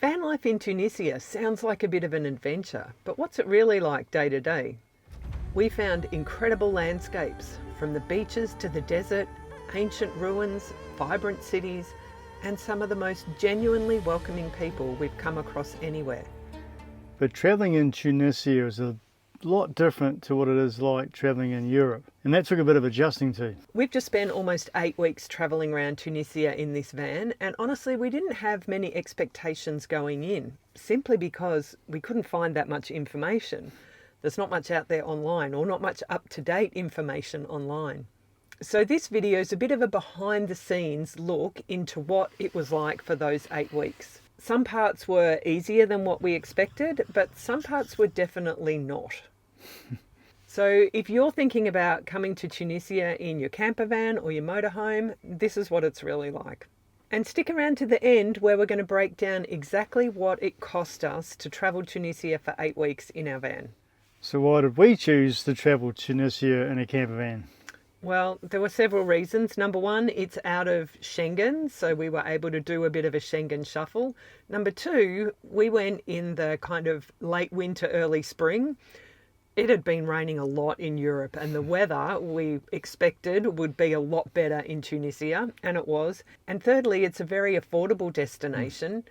Van life in Tunisia sounds like a bit of an adventure, but what's it really like day to day? We found incredible landscapes, from the beaches to the desert, ancient ruins, vibrant cities, and some of the most genuinely welcoming people we've come across anywhere. But travelling in Tunisia is a lot different to what it is like travelling in Europe, and that took a bit of adjusting to. We've just spent almost 8 weeks travelling around Tunisia in this van, and honestly we didn't have many expectations going in, simply because we couldn't find that much information. There's not much out there online, or not much up-to-date information online. So this video is a bit of a behind-the-scenes look into what it was like for those 8 weeks. Some parts were easier than what we expected, but some parts were definitely not. So if you're thinking about coming to Tunisia in your campervan or your motorhome, this is what it's really like. And stick around to the end, where we're going to break down exactly what it cost us to travel Tunisia for 8 weeks in our van. So why did we choose to travel Tunisia in a campervan? Well, there were several reasons. Number one, it's out of Schengen, so we were able to do a bit of a Schengen shuffle. Number two, we went in the kind of late winter, early spring. It had been raining a lot in Europe, and the weather we expected would be a lot better in Tunisia, and it was. And thirdly, it's a very affordable destination,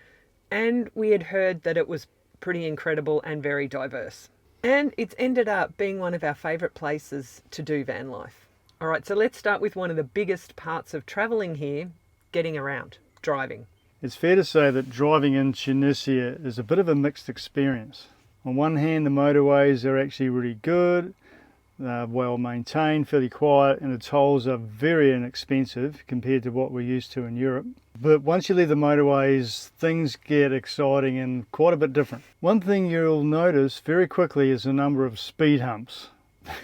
and we had heard that it was pretty incredible and very diverse. And it's ended up being one of our favourite places to do van life. All right, so let's start with one of the biggest parts of travelling here, getting around, driving. It's fair to say that driving in Tunisia is a bit of a mixed experience. On one hand, the motorways are actually really good, they're well maintained, fairly quiet, and the tolls are very inexpensive compared to what we're used to in Europe. But once you leave the motorways, things get exciting and quite a bit different. One thing you'll notice very quickly is the number of speed humps.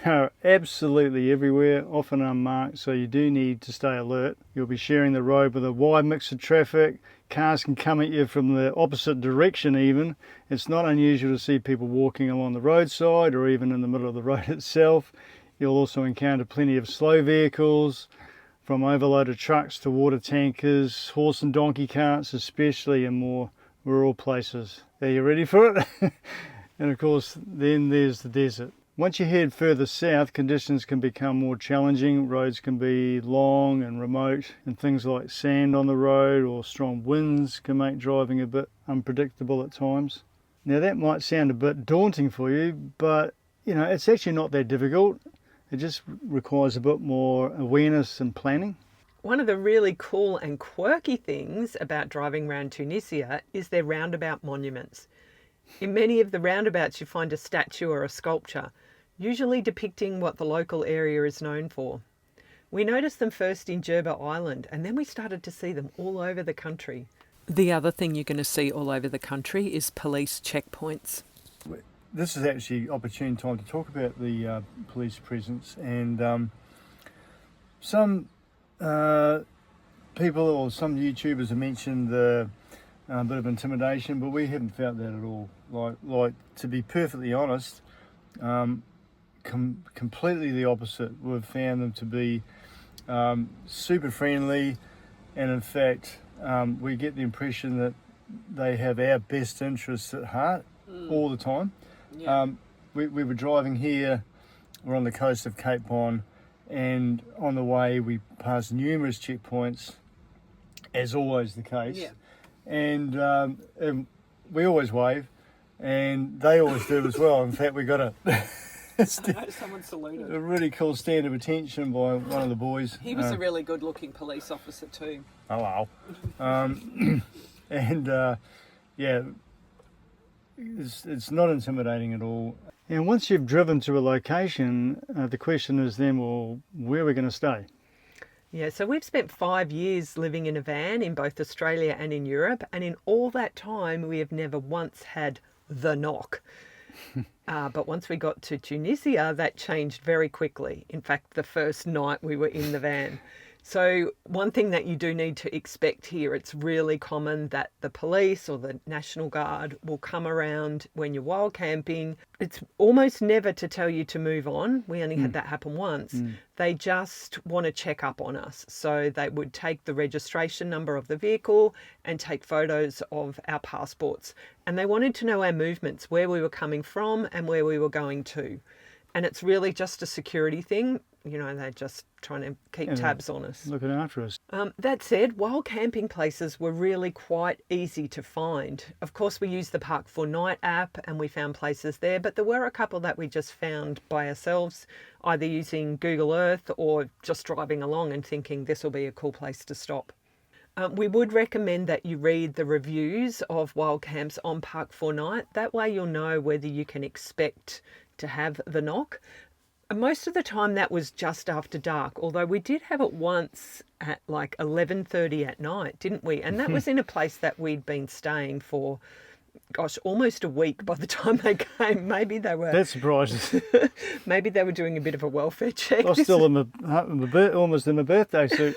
They are absolutely everywhere, often unmarked, so you do need to stay alert. You'll be sharing the road with a wide mix of traffic. Cars can come at you from the opposite direction even. It's not unusual to see people walking along the roadside or even in the middle of the road itself. You'll also encounter plenty of slow vehicles, from overloaded trucks to water tankers, horse and donkey carts, especially in more rural places. Are you ready for it? And of course, then there's the desert. Once you head further south, conditions can become more challenging. Roads can be long and remote, and things like sand on the road or strong winds can make driving a bit unpredictable at times. Now that might sound a bit daunting for you, but it's actually not that difficult. It just requires a bit more awareness and planning. One of the really cool and quirky things about driving around Tunisia is their roundabout monuments. In many of the roundabouts you find a statue or a sculpture, usually depicting what the local area is known for. We noticed them first in Jerba Island, and then we started to see them all over the country. The other thing you're going to see all over the country is police checkpoints. This is actually an opportune time to talk about the police presence, and some people or some YouTubers have mentioned the bit of intimidation, but we haven't felt that at all. Like to be perfectly honest, completely the opposite. We've found them to be super friendly, and in fact we get the impression that they have our best interests at heart all the time. Yeah. We were driving here, we're on the coast of Cape Bon, and on the way we passed numerous checkpoints, as always the case. Yeah. And we always wave, and they always do as well. In fact, we got Someone saluted. a really cool stand of attention by one of the boys. He was a really good looking police officer too. Oh wow. And yeah, it's not intimidating at all. And once you've driven to a location, the question is then, well, where are we going to stay? Yeah, so we've spent 5 years living in a van in both Australia and in Europe, and in all that time we have never once had the knock. But once we got to Tunisia, that changed very quickly. In fact, the first night we were in the van. So one thing that you do need to expect here, it's really common that the police or the National Guard will come around when you're wild camping. It's almost never to tell you to move on. We only had that happen once. They just want to check up on us. So they would take the registration number of the vehicle and take photos of our passports. And they wanted to know our movements, where we were coming from and where we were going to. And it's really just a security thing. You know, they're just trying to keep tabs on us. Looking after us. That said, wild camping places were really quite easy to find. Of course, we used the Park 4 Night app and we found places there, but there were a couple that we just found by ourselves, either using Google Earth or just driving along and thinking this will be a cool place to stop. We would recommend that you read the reviews of wild camps on Park 4 Night. That way you'll know whether you can expect to have the knock. And most of the time that was just after dark, although we did have it once at like 11:30 at night, didn't we? And that was in a place that we'd been staying for, gosh, almost a week by the time they came. Maybe they were... That surprises. Maybe they were doing a bit of a welfare check. I was still almost in my birthday suit.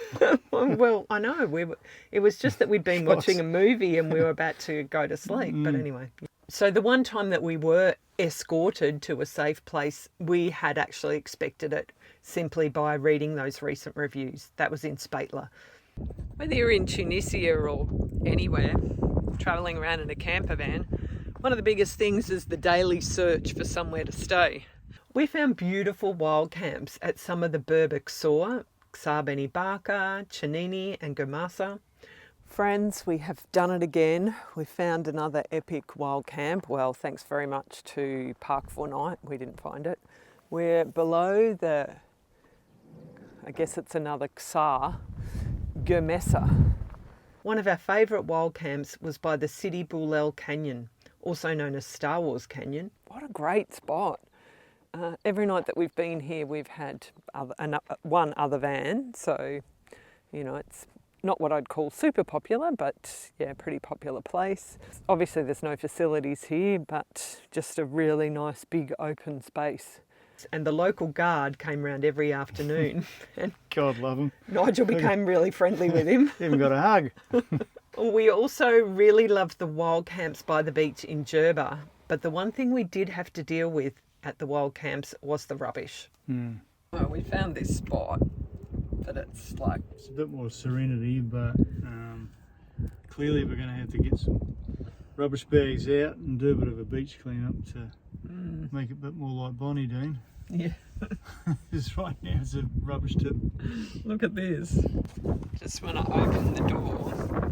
Well, I know. It was just that we'd been watching a movie and we were about to go to sleep. But anyway. So the one time that we were escorted to a safe place, we had actually expected it simply by reading those recent reviews. That was in Spatler. Whether you're in Tunisia or anywhere, travelling around in a camper van, one of the biggest things is the daily search for somewhere to stay. We found beautiful wild camps at some of the Berber Ksor, Ksar Beni Barka, Chanini and Gomasa. Friends, we have done it again. We found another epic wild camp. Well, thanks very much to Park 4 Night. We didn't find it. We're below I guess it's another Ksar, Gomesa. One of our favourite wild camps was by the Sidi Boulel Canyon, also known as Star Wars Canyon. What a great spot. Every night that we've been here, we've had one other van. So, you know, it's not what I'd call super popular, but yeah, pretty popular place. Obviously there's no facilities here, but just a really nice big open space. And the local guard came round every afternoon. And God love him. Nigel became really friendly with him. Even got a hug. We also really loved the wild camps by the beach in Jerba, but the one thing we did have to deal with at the wild camps was the rubbish. Well, we found this spot. But it's a bit more serenity, but clearly we're going to have to get some rubbish bags out and do a bit of a beach clean-up to make it a bit more like Bonnie Dean. Yeah. Because right now it's a rubbish tip. Look at this. Just want to open the door.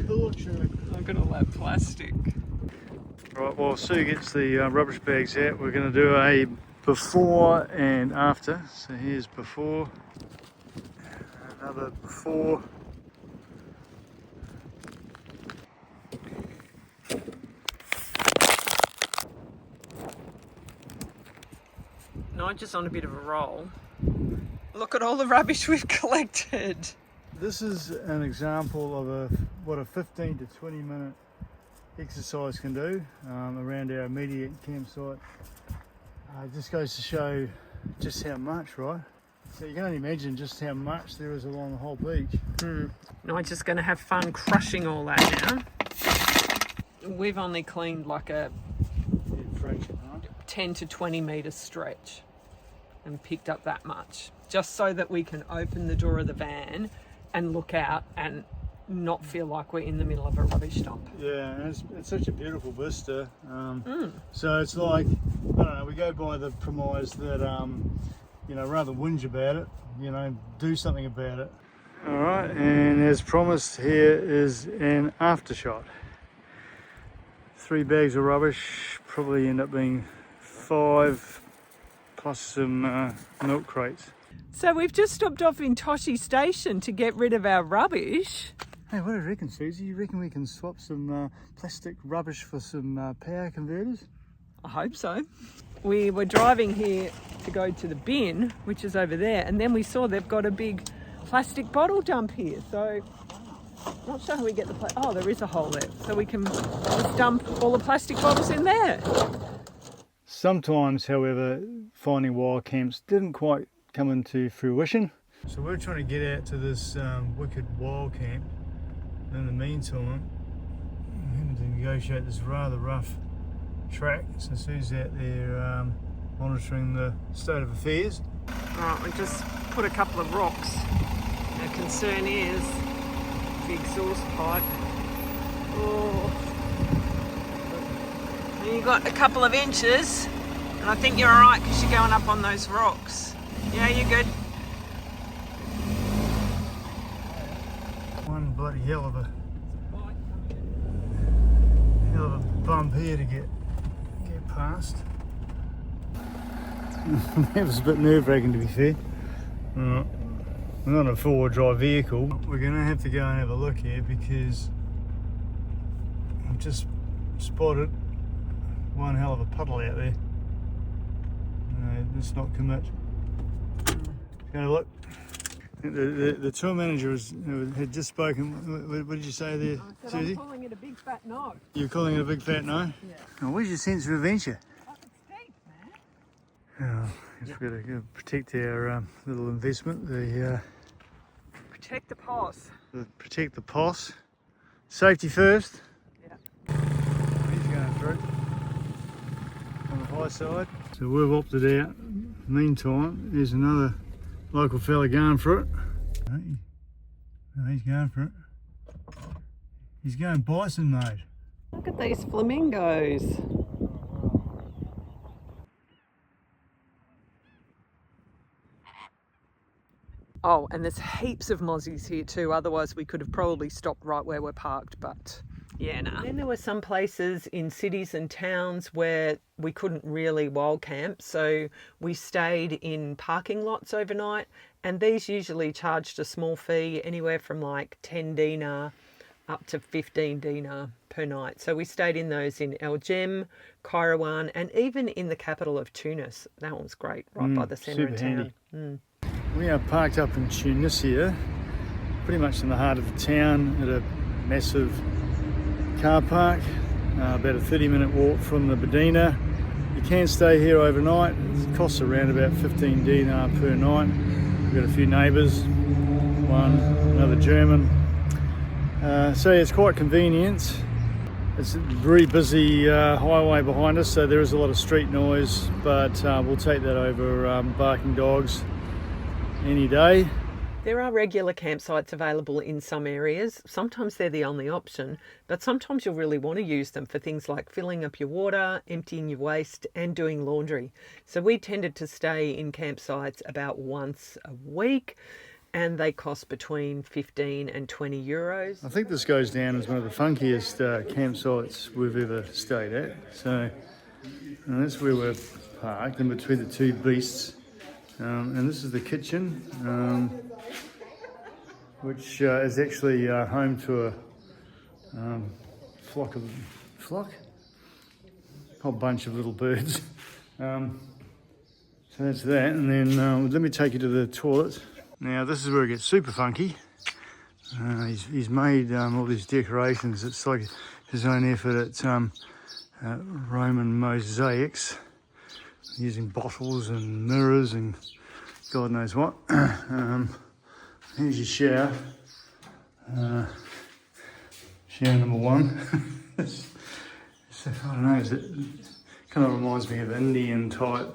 Look at all that plastic. Right, while Sue gets the rubbish bags out, we're going to do a before and after. So here's before, another before. Nigel's on a bit of a roll. Look at all the rubbish we've collected. This is an example of what a 15 to 20 minute exercise can do around our immediate campsite. It just goes to show just how much, right? So you can only imagine just how much there is along the whole beach. Nigel's going to have fun crushing all that now. We've only cleaned like a 10 to 20 metre stretch and picked up that much, just so that we can open the door of the van and look out and not feel like we're in the middle of a rubbish dump. Yeah, and it's such a beautiful vista. So it's like, I don't know, we go by the premise that, you know, rather whinge about it, you know, do something about it. All right, and as promised, here is an after shot. 3 bags of rubbish, probably end up being 5 plus some milk crates. So we've just stopped off in Toshi Station to get rid of our rubbish. Hey, what do you reckon, Susie? You reckon we can swap some plastic rubbish for some power converters? I hope so. We were driving here to go to the bin, which is over there, and then we saw they've got a big plastic bottle dump here. So, not sure how we get the oh, there is a hole there. So we can just dump all the plastic bottles in there. Sometimes, however, finding wild camps didn't quite come into fruition. So we're trying to get out to this wicked wild camp. In the meantime, we're having to negotiate this rather rough track. So Sue's out there monitoring the state of affairs. Right, we just put a couple of rocks. Our concern is the exhaust pipe. Oh. And you've got a couple of inches, and I think you're alright because you're going up on those rocks. Yeah, you're good. One bloody hell of a bump here to get past. That was a bit nerve-wracking, to be fair. We're not a four-wheel drive vehicle. We're going to have to go and have a look here because I've just spotted one hell of a puddle out there. Let's not commit. Go have a look. The tour manager had just spoken. What did you say there, Susie? I'm calling it a big fat no. You're calling it a big fat no? Yeah. Oh, where's your sense of adventure? Oh, it's deep, man. Oh, we've got to protect our little investment. Protect the POS. Protect the POS. Safety first. Yeah. He's going through on the high side. So we've opted out. Meantime, there's another local fella going for it. No, he's going for it. He's going bison mode. Look at these flamingos. Oh, and there's heaps of mozzies here too, otherwise we could have probably stopped right where we're parked, but yeah, nah. Then there were some places in cities and towns where we couldn't really wild camp, so we stayed in parking lots overnight, and these usually charged a small fee, anywhere from like 10 dinar up to 15 dinar per night. So we stayed in those in El Jem, Kairouan, and even in the capital of Tunis. That one was great, right by the centre of town. We are parked up in Tunisia, pretty much in the heart of the town at a massive car park, about a 30-minute walk from the Medina. You can stay here overnight. It costs around about 15 dinar per night. We've got a few neighbours, another German. So yeah, it's quite convenient. It's a very busy highway behind us, so there is a lot of street noise, but we'll take that over barking dogs any day. There are regular campsites available in some areas. Sometimes they're the only option, but sometimes you'll really want to use them for things like filling up your water, emptying your waste, and doing laundry. So we tended to stay in campsites about once a week, and they cost between 15 and 20 euros. I think this goes down as one of the funkiest campsites we've ever stayed at. So that's where we're parked, in between the two beasts. And this is the kitchen, which is actually home to a whole bunch of little birds. So that's that, and then let me take you to the toilets. Now this is where it gets super funky. He's made all these decorations. It's like his own effort at Roman mosaics, using bottles and mirrors and God knows what. Here's your shower. Shower number one. I don't know, it kind of reminds me of Indian type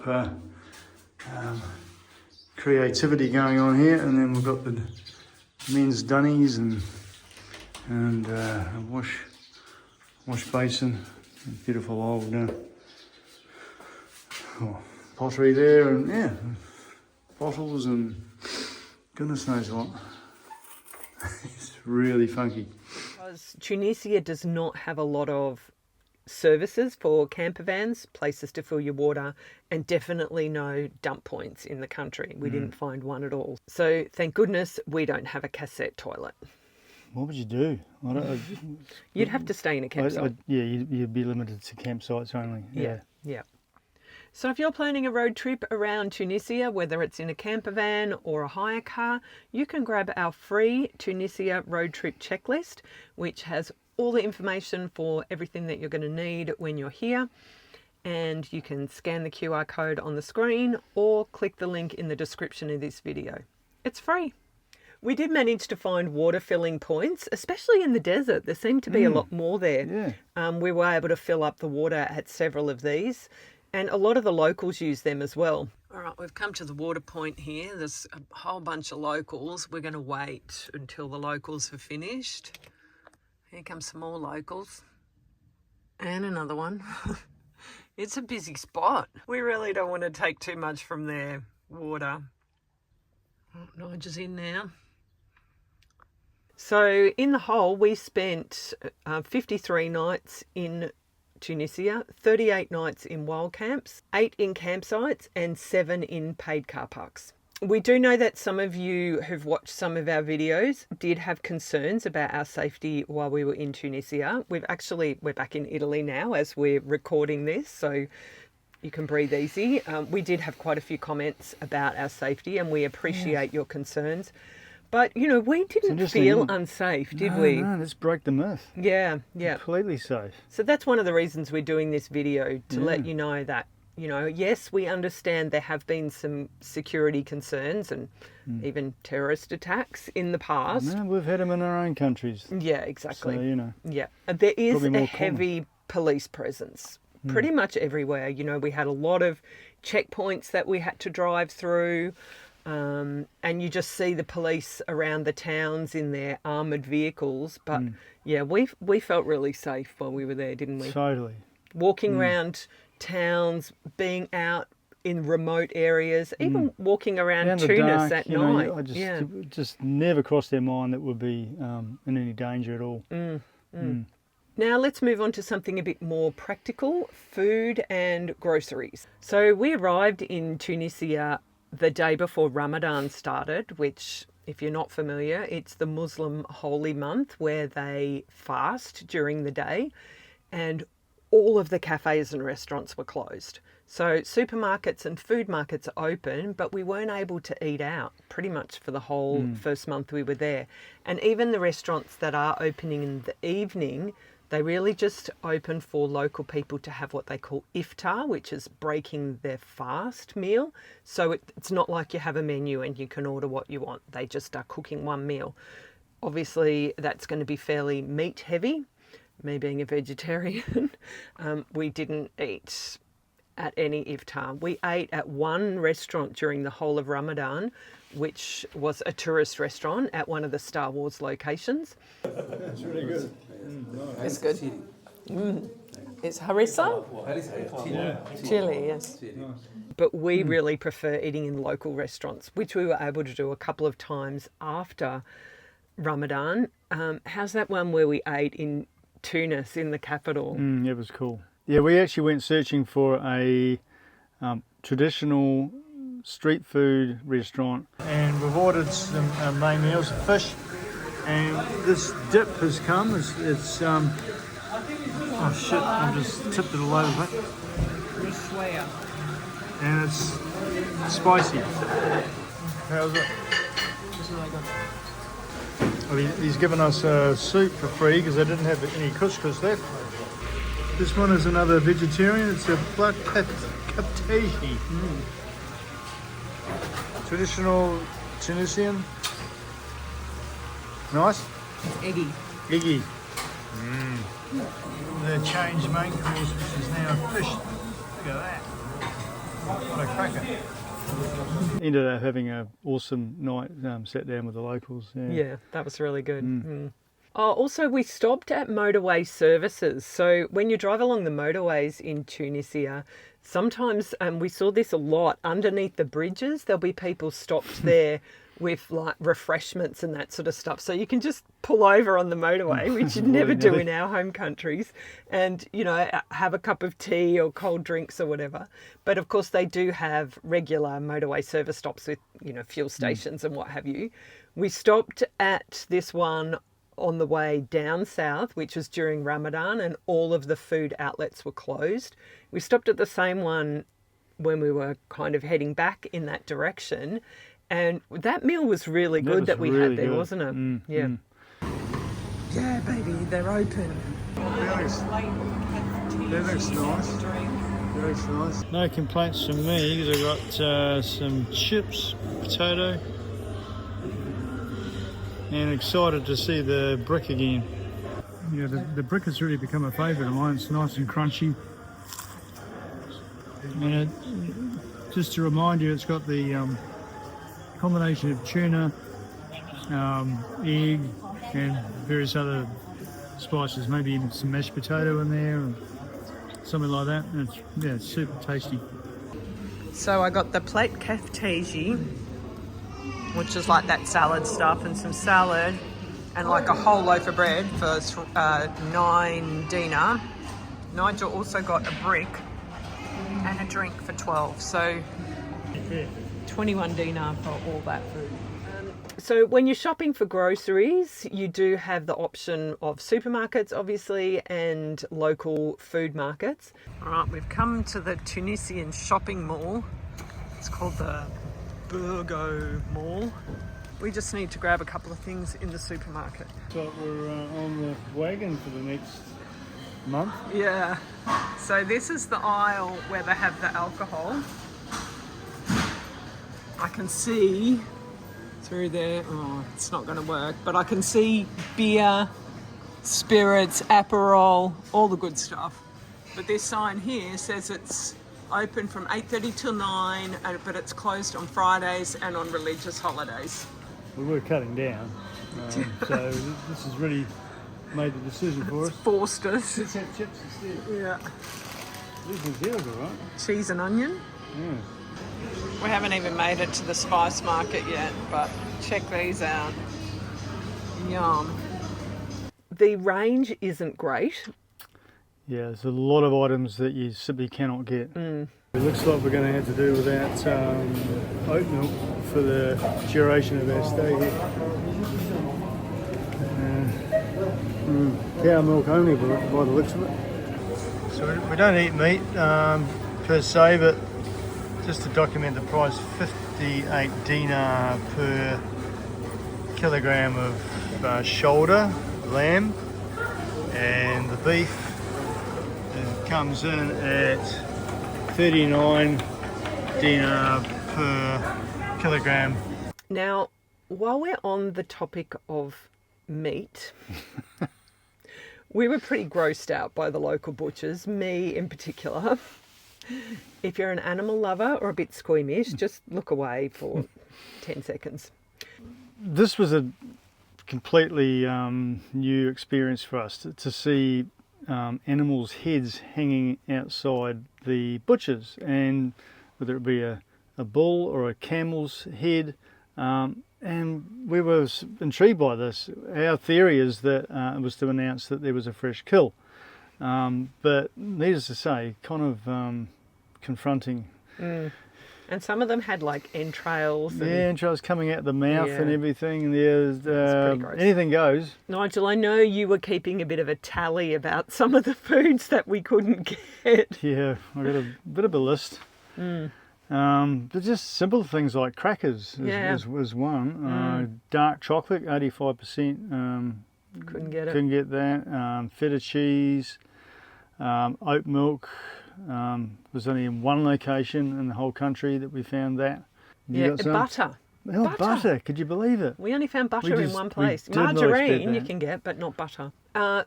creativity going on here. And then we've got the men's dunnies and a wash basin, a beautiful old pottery there, and yeah, bottles and goodness knows what. It's really funky. Because Tunisia does not have a lot of services for campervans, places to fill your water, and definitely no dump points in the country. We didn't find one at all. So thank goodness we don't have a cassette toilet. What would you do? You'd have to stay in a campsite. Yeah, you'd be limited to campsites only. Yeah. So if you're planning a road trip around Tunisia, whether it's in a camper van or a hire car, you can grab our free Tunisia road trip checklist, which has all the information for everything that you're going to need when you're here. And you can scan the QR code on the screen or click the link in the description of this video. It's free. We did manage to find water filling points, especially in the desert. There seemed to be a lot more there. Yeah. We were able to fill up the water at several of these, and a lot of the locals use them as well. All right, we've come to the water point here. There's a whole bunch of locals. We're going to wait until the locals have finished. Here comes some more locals. And another one. It's a busy spot. We really don't want to take too much from their water. Oh, Nigel's in now. So in the whole, we spent 53 nights in Tunisia, 38 nights in wild camps, 8 in campsites and 7 in paid car parks. We do know that some of you who've watched some of our videos did have concerns about our safety while we were in Tunisia. We're back in Italy now as we're recording this, so you can breathe easy. We did have quite a few comments about our safety and we appreciate your concerns. But, you know, we didn't feel unsafe, did we? No, let's break the myth. Yeah. Completely safe. So that's one of the reasons we're doing this video, to let you know that, you know, yes, we understand there have been some security concerns and even terrorist attacks in the past. No, we've had them in our own countries. Yeah, exactly. So, you know. Yeah. There is a more heavy police presence pretty much everywhere. You know, we had a lot of checkpoints that we had to drive through. And you just see the police around the towns in their armoured vehicles. But yeah, we felt really safe while we were there, didn't we? Totally. Walking around towns, being out in remote areas, even walking around Tunis at night. It just never crossed their mind that we'd be in any danger at all. Now let's move on to something a bit more practical, food and groceries. So we arrived in Tunisia the day before Ramadan started, which, if you're not familiar, it's the Muslim holy month where they fast during the day, and all of the cafes and restaurants were closed. So supermarkets and food markets are open, but we weren't able to eat out pretty much for the whole first month we were there. And even the restaurants that are opening in the evening, they really just open for local people to have what they call iftar, which is breaking their fast meal. So it's not like you have a menu and you can order what you want. They just are cooking one meal. Obviously, that's going to be fairly meat heavy. Me being a vegetarian, we didn't eat at any iftar. We ate at one restaurant during the whole of Ramadan, which was a tourist restaurant at one of the Star Wars locations. That's really good. It's good. It's harissa? Chili, yes. But we really prefer eating in local restaurants, which we were able to do a couple of times after Ramadan. How's that one where we ate in Tunis, in the capital? It was cool. Yeah, we actually went searching for a traditional street food restaurant, and we've ordered some main meals, fish, and this dip has come. It's oh shit! I've just tipped it all over. And it's spicy. How's it? Well, he's given us soup for free because they didn't have any couscous left. This one is another vegetarian. It's a black kapteji. Traditional Tunisian. Nice. Eggy. Eggy. The changed main course, which is now fish. Look at that. What a cracker. Ended up having an awesome night, sat down with the locals. Yeah, that was really good. Oh, also, we stopped at motorway services. So when you drive along the motorways in Tunisia, sometimes we saw this a lot underneath the bridges. There'll be people stopped there with like refreshments and that sort of stuff. So you can just pull over on the motorway, which you'd never do in our home countries, and, you know, have a cup of tea or cold drinks or whatever. But of course they do have regular motorway service stops with, you know, fuel stations and what have you. We stopped at this one on the way down south, which was during Ramadan, and all of the food outlets were closed. We stopped at the same one when we were kind of heading back in that direction, and that meal was really good that we had there, wasn't it? Yeah. Yeah, baby, they're open. That looks nice. That looks nice. No complaints from me because I got some chips, potato, and excited to see the brick again. Yeah, the brick has really become a favourite of mine. It's nice and crunchy. And just to remind you, it's got the combination of tuna, egg, and various other spices, maybe even some mashed potato in there, or something like that. And it's super tasty. So I got the plate kefteji, which is like that salad stuff, and some salad, and like a whole loaf of bread for 9 dinar. Nigel also got a brick and a drink for 12, so 21 dinar for all that food. So when you're shopping for groceries, you do have the option of supermarkets, obviously, and local food markets. All right, we've come to the Tunisian shopping mall. It's called the Burgo Mall. We just need to grab a couple of things in the supermarket. So we're on the wagon for the next month. Yeah. So this is the aisle where they have the alcohol. I can see through there, oh, it's not going to work, but I can see beer, spirits, Aperol, all the good stuff. But this sign here says it's open from 8:30 till 9, but it's closed on Fridays and on religious holidays. We were cutting down, so this has really made the decision for us. Forced us. Let's have chips instead. Yeah. These ones here are all right. Cheese and onion. Yeah. We haven't even made it to the spice market yet, but check these out. Yum. The range isn't great. Yeah, there's a lot of items that you simply cannot get. It looks like we're going to have to do without oat milk for the duration of our stay here. Cow milk only by the looks of it. So we don't eat meat per se, but just to document the price, 58 dinar per kilogram of shoulder lamb, and the beef comes in at 39 dinar per kilogram. Now, while we're on the topic of meat, we were pretty grossed out by the local butchers, me in particular. If you're an animal lover or a bit squeamish, just look away for 10 seconds. This was a completely new experience for us to see animals' heads hanging outside the butchers, and whether it be a bull or a camel's head. And we were intrigued by this. Our theory is that it was to announce that there was a fresh kill. But needless to say, kind of confronting. And some of them had like entrails. And... yeah, entrails coming out the mouth and everything. And gross. Anything goes. Nigel, I know you were keeping a bit of a tally about some of the foods that we couldn't get. Yeah, I got a bit of a list. But just simple things like crackers was one. Dark chocolate, 85%. Couldn't get it. Couldn't get that. Feta cheese, oat milk. Was only in one location in the whole country that we found that. You got some? Butter. Oh, butter. Could you believe it? We only found butter in one place. Margarine you can get, but not butter.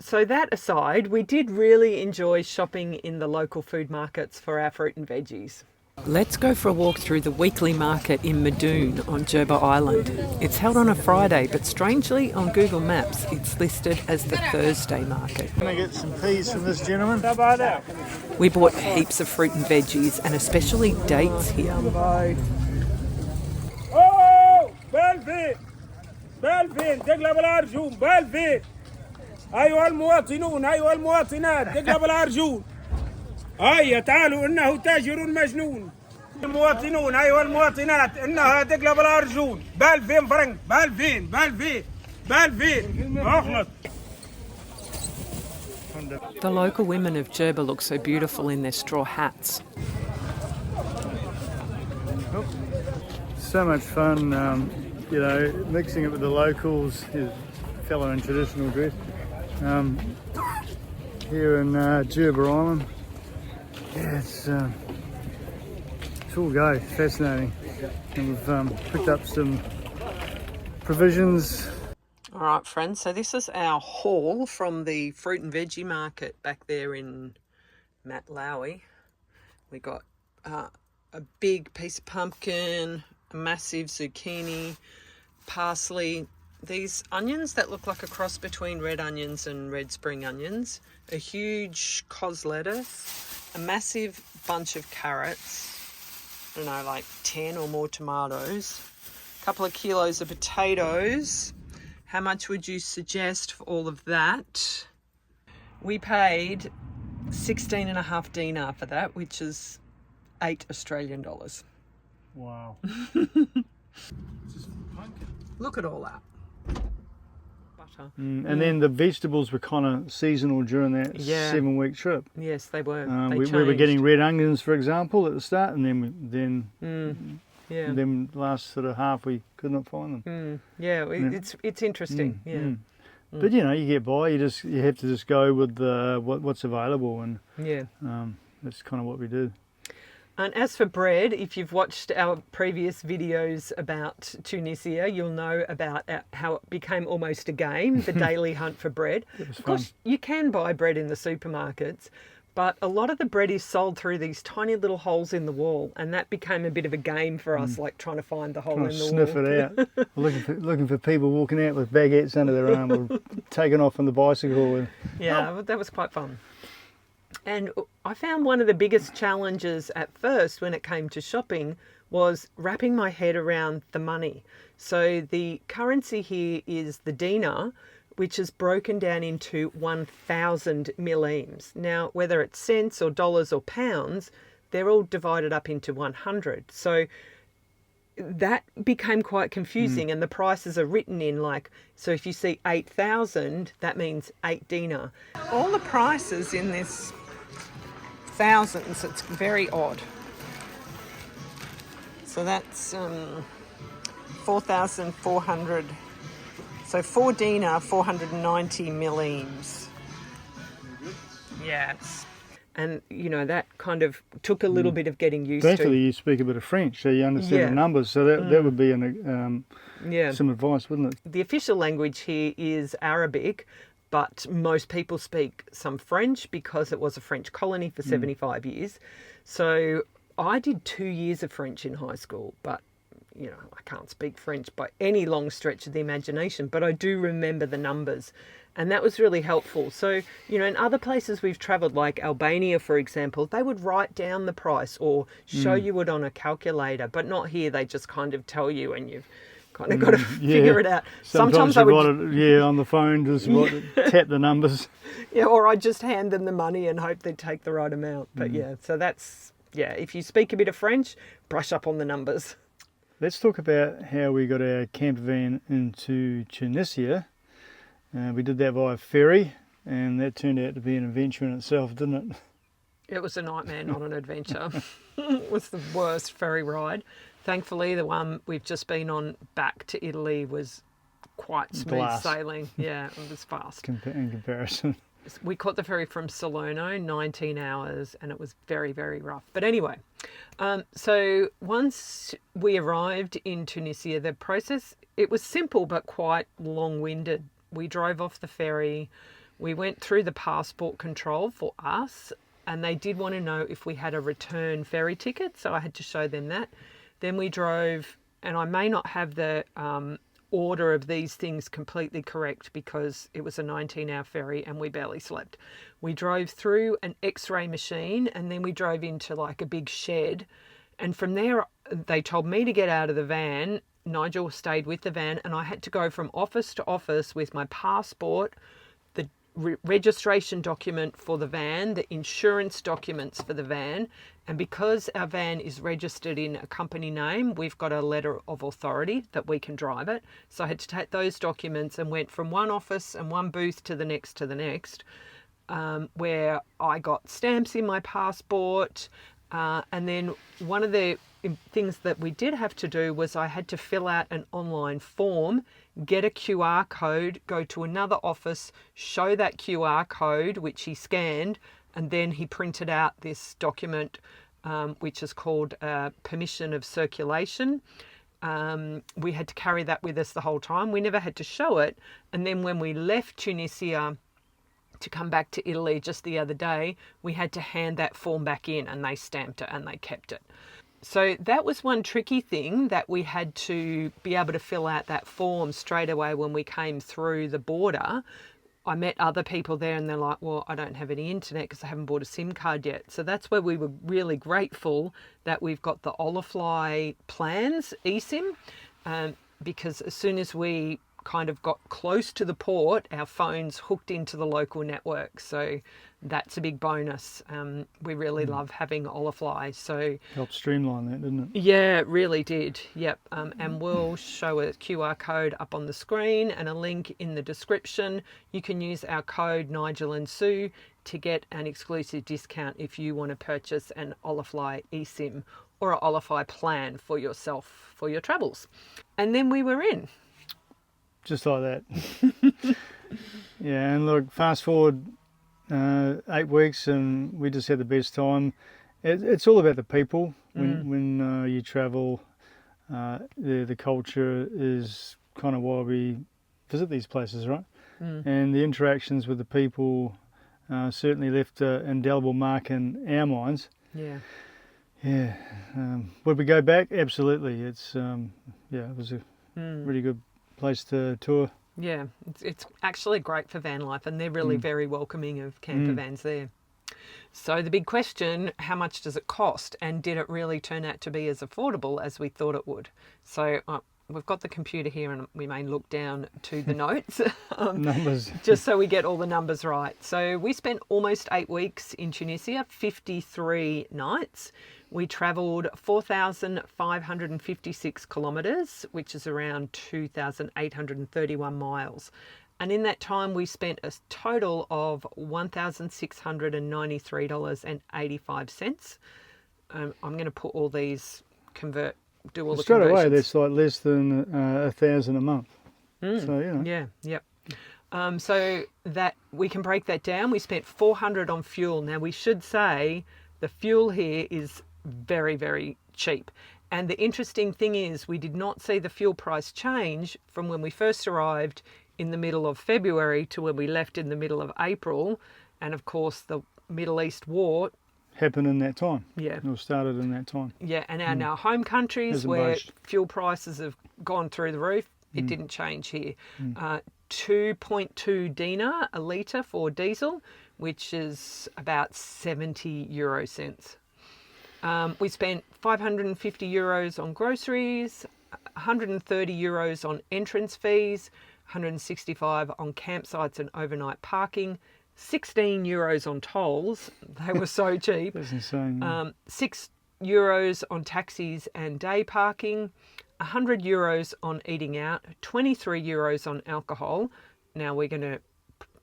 So that aside, we did really enjoy shopping in the local food markets for our fruit and veggies. Let's go for a walk through the weekly market in Madoon on Jerba Island. It's held on a Friday, but strangely on Google Maps it's listed as the Thursday market. Can I get some peas from this gentleman? We bought heaps of fruit and veggies, and especially dates here. Oh, بالفين بالفين تقلب الأرجون بالفين أيها المواطنون أيها المواطنات تقلب الأرجون هيا تعالوا إنه تاجر مجنون المواطنون أيها المواطنات إنها تقلب الأرجون بالفين فرنك بالفين بالفين بالفين أخلط. The local women of Jerba look so beautiful in their straw hats. So much fun, mixing it with the locals, his fellow in traditional dress. Here in Jerba Island, yeah, it's all go, fascinating. And we've picked up some provisions. All right, friends, so this is our haul from the fruit and veggie market back there in Matlawi. We got a big piece of pumpkin, a massive zucchini, parsley, these onions that look like a cross between red onions and red spring onions, a huge cos lettuce, a massive bunch of carrots, I don't know, like 10 or more tomatoes, a couple of kilos of potatoes. How much would you suggest for all of that? We paid 16.5 dinar for that, which is $8 Australian. Wow. Look at all that. Butter. And then the vegetables were kind of seasonal during that 7-week trip. Yes, they were. We were getting red onions, for example, at the start, and then last sort of half we could not find them. It's interesting. But you get by. You have to just go with what's available, and that's kind of what we do. And as for bread, if you've watched our previous videos about Tunisia, you'll know about how it became almost a game, the daily hunt for bread. Of course, you can buy bread in the supermarkets, but a lot of the bread is sold through these tiny little holes in the wall, and that became a bit of a game for us, like trying to find the hole in the sniff wall. Sniff it out. looking for people walking out with baguettes under their arm or taking off on the bicycle. That was quite fun. And I found one of the biggest challenges at first when it came to shopping was wrapping my head around the money. So the currency here is the dinar, which is broken down into 1,000 millimes. Now, whether it's cents or dollars or pounds, they're all divided up into 100. So that became quite confusing, and the prices are written in so if you see 8,000, that means 8 dinar. All the prices in this thousands, it's very odd. So that's 4,400. So 4 dinar, 490 millimes. Yes. And, that kind of took a little bit of getting used to. Thankfully, you speak a bit of French, so you understand the numbers. So that would be some advice, wouldn't it? The official language here is Arabic, but most people speak some French because it was a French colony for 75 years. So I did 2 years of French in high school, but I can't speak French by any long stretch of the imagination, but I do remember the numbers, and that was really helpful. So, in other places we've travelled, like Albania, for example, they would write down the price or show you it on a calculator, but not here. They just kind of tell you, and you've kind of got to figure it out. Sometimes I would on the phone, just tap the numbers. Or I'd just hand them the money and hope they'd take the right amount. But so that's, if you speak a bit of French, brush up on the numbers. Let's talk about how we got our campervan into Tunisia. We did that via ferry, and that turned out to be an adventure in itself, didn't it? It was a nightmare, not an adventure. It was the worst ferry ride. Thankfully, the one we've just been on back to Italy was quite smooth sailing. Yeah, it was fast. In comparison. We caught the ferry from Salerno, 19 hours, and it was very, very rough. But anyway, so once we arrived in Tunisia, the process, it was simple but quite long-winded. We drove off the ferry. We went through the passport control for us, and they did want to know if we had a return ferry ticket, so I had to show them that. Then we drove, and I may not have the order of these things completely correct because it was a 19-hour ferry and we barely slept. We drove through an X-ray machine, and then we drove into a big shed, and from there they told me to get out of the van. Nigel stayed with the van, and I had to go from office to office with my passport, the registration document for the van, the insurance documents for the van, and because our van is registered in a company name, we've got a letter of authority that we can drive it. So I had to take those documents and went from one office and one booth to the next, where I got stamps in my passport, and then one of the things that we did have to do was I had to fill out an online form, get a QR code, go to another office, show that QR code, which he scanned, and then he printed out this document, which is called Permission of Circulation. we had to carry that with us the whole time. We never had to show it. And then when we left Tunisia to come back to Italy just the other day, we had to hand that form back in, and they stamped it and they kept it. So that was one tricky thing, that we had to be able to fill out that form straight away when we came through the border. I met other people there and they're like, well, I don't have any internet because I haven't bought a SIM card yet. So that's where we were really grateful that we've got the Olafly plans, eSIM, because as soon as we kind of got close to the port, our phones hooked into the local network. So that's a big bonus. We really love having Olafly. So Helped streamline that, didn't it? yeah, it really did. Yep. And we'll show a QR code up on the screen and a link in the description. You can use our code Nigel and Sue to get an exclusive discount if you want to purchase an Olafly eSIM or an Olafly plan for yourself for your travels. And then we were in. Just like that. Yeah, and look, fast forward 8 weeks and we just had the best time. It's all about the people. When you travel, the culture is kind of why we visit these places, right? And the interactions with the people certainly left an indelible mark in our minds. Yeah. Yeah. Would we go back? Absolutely. It's it was a really good place to tour. Yeah, it's actually great for van life, and they're really very welcoming of camper vans there. So the big question, how much does it cost, and did it really turn out to be as affordable as we thought it would? So we've got the computer here and we may look down to the notes Numbers. just so we get all the numbers right. So we spent almost 8 weeks in Tunisia, 53 nights. We travelled 4,556 kilometres, which is around 2,831 miles. And in that time, we spent a total of $1,693.85. I'm going to put all these, do all the Straight conversions. away, that's like less than $1,000 a month. So, you know. Yeah, yep. So that we can break that down. We spent $400 on fuel. Now, we should say the fuel here is very, very cheap. And the interesting thing is we did not see the fuel price change from when we first arrived in the middle of February to when we left in the middle of April. And of course, the Middle East war Happened in that time. Yeah. Or started in that time. Yeah, and in our home countries Hasn't where budged. fuel prices have gone through the roof, it didn't change here. 2.2 dinar a litre for diesel, which is about 70 euro cents. We spent 550 euros on groceries, 130 euros on entrance fees, 165 on campsites and overnight parking, 16 euros on tolls. They were so cheap. That's insane. 6 euros on taxis and day parking, 100 euros on eating out, 23 euros on alcohol. Now we're going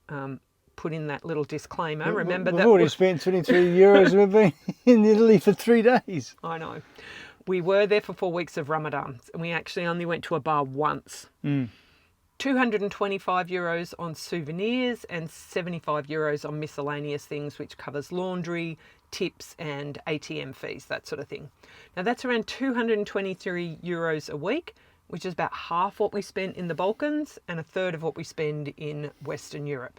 to put in that little disclaimer. Remember We've that already spent 23 euros. We've been in Italy for 3 days. I know. We were there for 4 weeks of Ramadan, and we actually only went to a bar once. 225 euros on souvenirs and 75 euros on miscellaneous things, which covers laundry, tips and ATM fees, that sort of thing. Now that's around 223 euros a week, which is about half what we spent in the Balkans and a third of what we spend in Western Europe.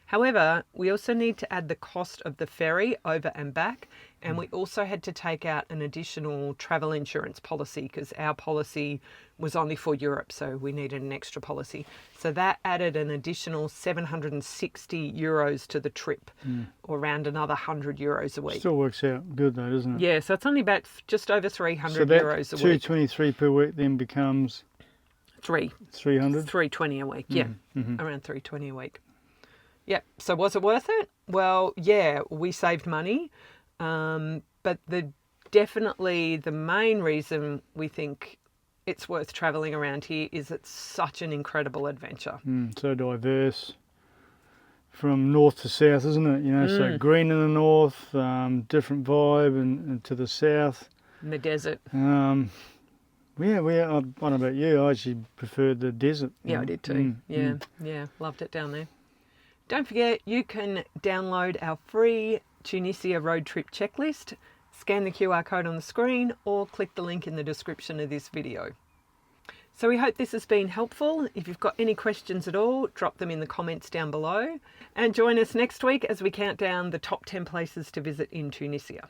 However, we also need to add the cost of the ferry over and back, and we also had to take out an additional travel insurance policy because our policy was only for Europe, so we needed an extra policy. So that added an additional 760 euros to the trip, or around another 100 euros a week. Still works out good though, doesn't it? Yeah, so it's only about just over 300 So that euros a week. 223 per week then becomes 300? 320 a week, yeah, around 320 a week. Yep. So was it worth it? Well, yeah, we saved money, but definitely the main reason we think it's worth travelling around here is it's such an incredible adventure. So diverse from north to south, isn't it? You know, so green in the north, different vibe, and to the south. In the desert. Yeah, I don't know about you. I actually preferred the desert. Yeah, I did too. Yeah, loved it down there. Don't forget, you can download our free Tunisia road trip checklist, scan the QR code on the screen, or click the link in the description of this video. So we hope this has been helpful. If you've got any questions at all, drop them in the comments down below. And join us next week as we count down the top 10 places to visit in Tunisia.